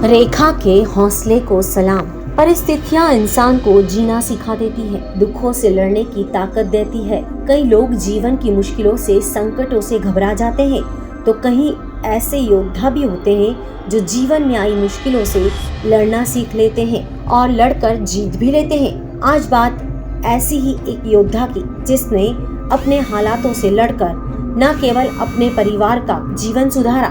रेखा के हौसले को सलाम। परिस्थितियाँ इंसान को जीना सिखा देती है, दुखों से लड़ने की ताकत देती है। कई लोग जीवन की मुश्किलों से, संकटों से घबरा जाते हैं, तो कहीं ऐसे योद्धा भी होते हैं जो जीवन में आई मुश्किलों से लड़ना सीख लेते हैं और लड़कर जीत भी लेते हैं। आज बात ऐसी ही एक योद्धा की, जिसने अपने हालातों से लड़कर न केवल अपने परिवार का जीवन सुधारा,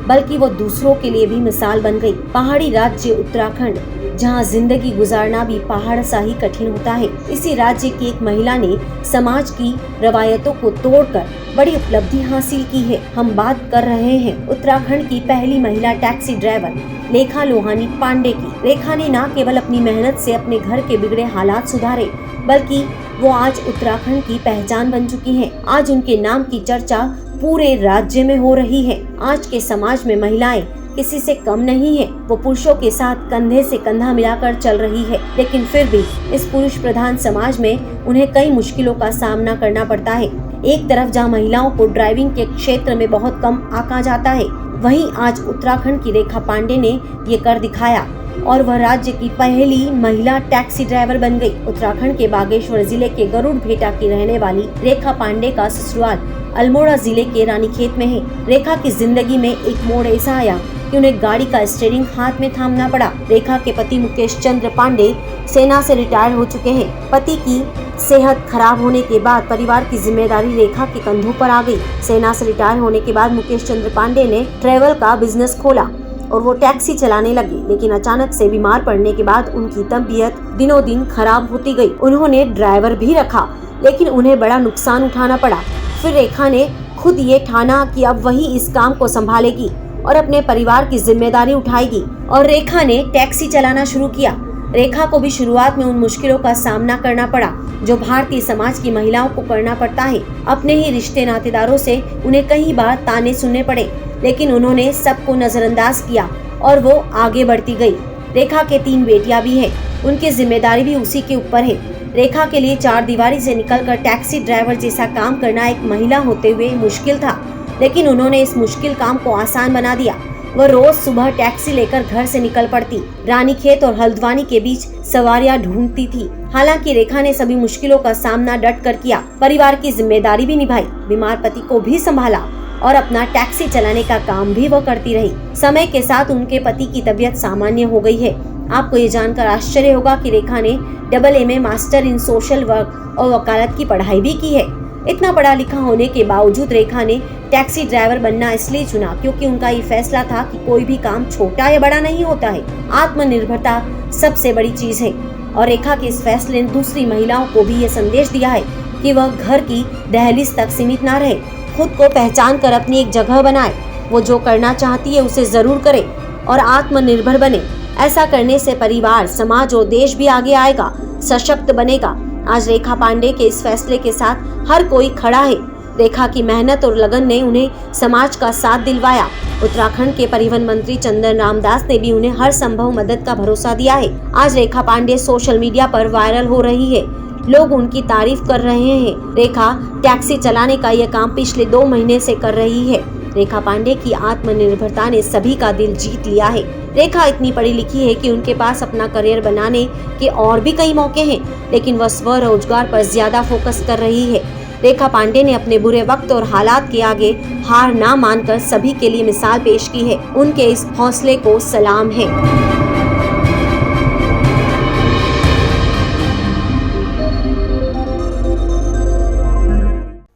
बल्कि वो दूसरों के लिए भी मिसाल बन गई। पहाड़ी राज्य उत्तराखंड, जहाँ जिंदगी गुजारना भी पहाड़ सा ही कठिन होता है, इसी राज्य की एक महिला ने समाज की रवायतों को तोड़कर बड़ी उपलब्धि हासिल की है। हम बात कर रहे हैं उत्तराखंड की पहली महिला टैक्सी ड्राइवर रेखा लोहानी पांडे की। रेखा ने न केवल अपनी मेहनत से अपने घर के बिगड़े हालात सुधारे, बल्कि वो आज उत्तराखंड की पहचान बन चुकी हैं। आज उनके नाम की चर्चा पूरे राज्य में हो रही है। आज के समाज में महिलाएं किसी से कम नहीं है। वो पुरुषों के साथ कंधे से कंधा मिलाकर चल रही है, लेकिन फिर भी इस पुरुष प्रधान समाज में उन्हें कई मुश्किलों का सामना करना पड़ता है। एक तरफ जहां महिलाओं को ड्राइविंग के क्षेत्र में बहुत कम आंका जाता है, वहीं आज उत्तराखंड की रेखा पांडे ने ये कर दिखाया और वह राज्य की पहली महिला टैक्सी ड्राइवर बन गई। उत्तराखंड के बागेश्वर जिले के गरुड़ भेटा की रहने वाली रेखा पांडे का ससुराल अल्मोड़ा जिले के रानीखेत में है। रेखा की जिंदगी में एक मोड़ ऐसा आया कि उन्हें गाड़ी का स्टीयरिंग हाथ में थामना पड़ा। रेखा के पति मुकेश चंद्र पांडे सेना से रिटायर हो चुके हैं। पति की सेहत खराब होने के बाद परिवार की जिम्मेदारी रेखा के कंधों पर आ गई। सेना से रिटायर होने के बाद मुकेश चंद्र पांडे ने ट्रैवल का बिजनेस खोला और वो टैक्सी चलाने लगे, लेकिन अचानक से बीमार पड़ने के बाद उनकी तबीयत दिनों दिन खराब होती गई। उन्होंने ड्राइवर भी रखा, लेकिन उन्हें बड़ा नुकसान उठाना पड़ा। फिर रेखा ने खुद ये ठाना कि अब वही इस काम को संभालेगी और अपने परिवार की जिम्मेदारी उठाएगी, और रेखा ने टैक्सी चलाना शुरू किया। रेखा को भी शुरुआत में उन मुश्किलों का सामना करना पड़ा जो भारतीय समाज की महिलाओं को करना पड़ता है। अपने ही रिश्ते नातेदारों से उन्हें कई बार ताने सुनने पड़े, लेकिन उन्होंने सबको नजरअंदाज किया और वो आगे बढ़ती गई। रेखा के 3 बेटियां भी हैं, उनकी जिम्मेदारी भी उसी के ऊपर है। रेखा के लिए 4 दीवारी से निकलकर टैक्सी ड्राइवर जैसा काम करना एक महिला होते हुए मुश्किल था, लेकिन उन्होंने इस मुश्किल काम को आसान बना दिया। वह रोज सुबह टैक्सी लेकर घर से निकल पड़ती, रानीखेत और हल्द्वानी के बीच सवारियां ढूंढती थी। हालांकि रेखा ने सभी मुश्किलों का सामना डट कर किया, परिवार की जिम्मेदारी भी निभाई, बीमार पति को भी संभाला और अपना टैक्सी चलाने का काम भी वह करती रही। समय के साथ उनके पति की तबीयत सामान्य हो गई है। आपको ये जानकर आश्चर्य होगा कि रेखा ने AA में मास्टर इन सोशल वर्क और वकालत की पढ़ाई भी की है। इतना पढ़ा लिखा होने के बावजूद रेखा ने टैक्सी ड्राइवर बनना इसलिए चुना क्योंकि उनका ये फैसला था कि कोई भी काम छोटा या बड़ा नहीं होता है, आत्मनिर्भरता सबसे बड़ी चीज है। और रेखा के इस फैसले ने दूसरी महिलाओं को भी ये संदेश दिया है कि वह घर की दहलीज तक सीमित न रहे, खुद को पहचान कर अपनी एक जगह बनाए। वो जो करना चाहती है उसे जरूर करे और आत्मनिर्भर बने। ऐसा करने से परिवार, समाज और देश भी आगे आएगा, सशक्त बनेगा। आज रेखा पांडे के इस फैसले के साथ हर कोई खड़ा है। रेखा की मेहनत और लगन ने उन्हें समाज का साथ दिलवाया। उत्तराखंड के परिवहन मंत्री चंदन रामदास ने भी उन्हें हर संभव मदद का भरोसा दिया है। आज रेखा पांडे सोशल मीडिया पर वायरल हो रही है, लोग उनकी तारीफ कर रहे हैं। रेखा टैक्सी चलाने का यह काम पिछले 2 महीने से कर रही है। रेखा पांडे की आत्मनिर्भरता ने सभी का दिल जीत लिया है। रेखा इतनी पढ़ी लिखी है कि उनके पास अपना करियर बनाने के और भी कई मौके हैं, लेकिन वह स्वरोजगार पर ज्यादा फोकस कर रही है। रेखा पांडे ने अपने बुरे वक्त और हालात के आगे हार ना मानकर सभी के लिए मिसाल पेश की है। उनके इस हौसले को सलाम है।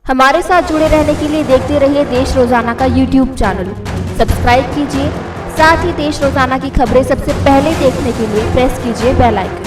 हमारे साथ जुड़े रहने के लिए देखते रहिए देश रोजाना का YouTube चैनल। सब्सक्राइब कीजिए, साथ ही देश रोजाना की खबरें सबसे पहले देखने के लिए प्रेस कीजिए बेल आइकन।